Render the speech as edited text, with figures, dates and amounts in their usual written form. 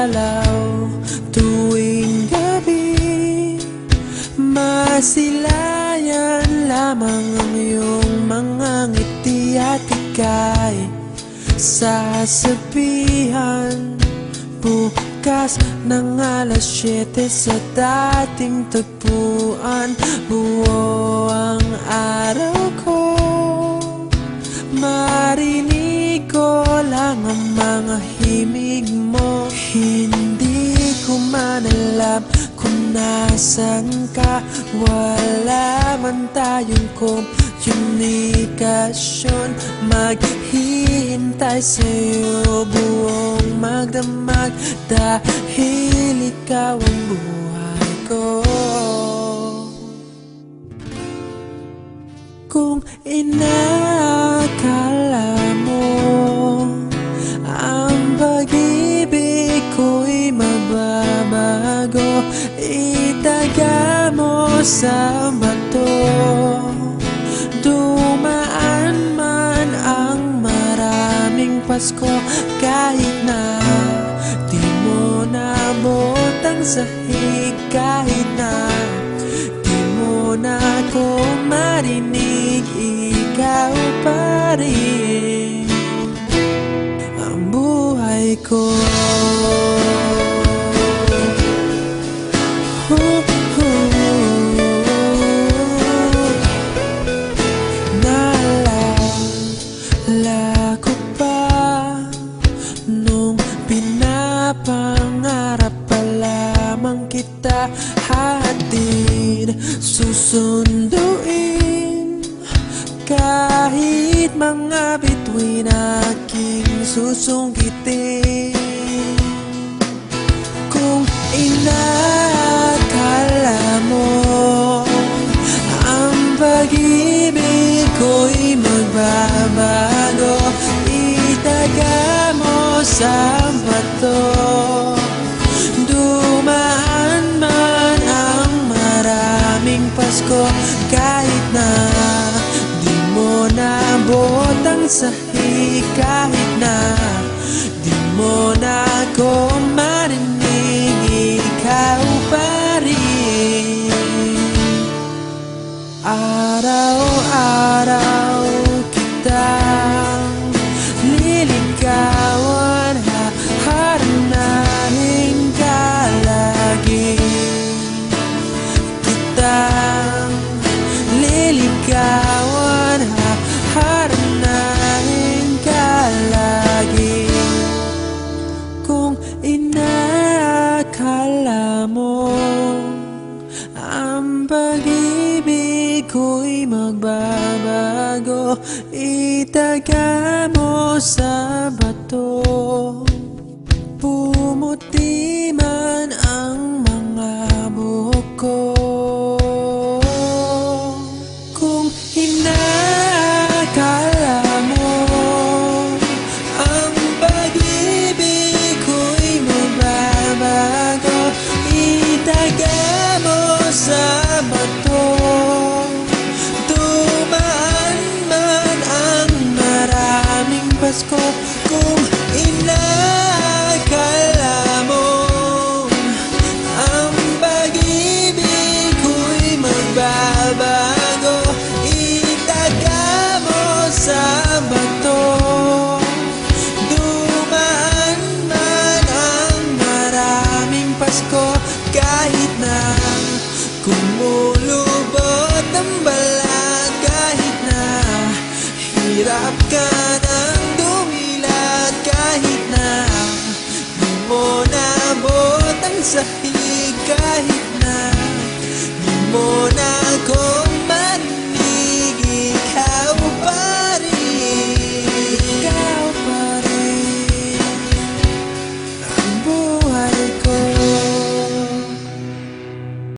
dalaw tuwing gabi. Masilayan lamang ang iyong mga ngiti at ika'y sasabihan bukas ng alas 7 sa dating tagpuan. Buo ang araw ko, marinig ko lang ang mga himig mo. Hindi ko man alam kung nasan ka, wala man tayong komunikasyon. Maghihintay sa'yo buong magdamag dahil ikaw ang buhay ko. Kung inakala mo ang pag-ibig ko'y mababago, itaga mo sa bato. Dumaan man ang maraming Pasko, kahit na di mo nabot ang sahig, kahit na di mo na ako marinig, ikaw pa rin ang buhay ko. Naalala ko pa nung pinapangarap pa lamang kita, hatid susunduin kahit mga bituin aking susungkitin. Kung inakala mo ang pag-ibig ko'y magbabago, itaga mo sa bato. Dumaan man ang maraming Pasko, kahit na di mo nabot ang sahig, kahit na di mo na ako marinig, ikaw pa rin. Araw-araw kitang liligawan, haharanahin ka lagi. Kitang liligawan, haharanahin ka lagi. Kung inakala mo ang pag-ibig ko'y magbabago, itaga mo sa bato. Pumuti man ang mga buhok ko. Kung inakala mo ang pag-ibig ko'y magbabago, itaga mo sa bato. Dumaan man ang maraming Pasko, kung inakala mo ang pag-ibig ko'y magbabago, itaga mo sa bato. Dumaan man ang maraming Pasko, kahit na kumulubot ang balat, kahit na hirap ka ng dumilat, kahit na di mo nabot ang sahig, kahit na di mo na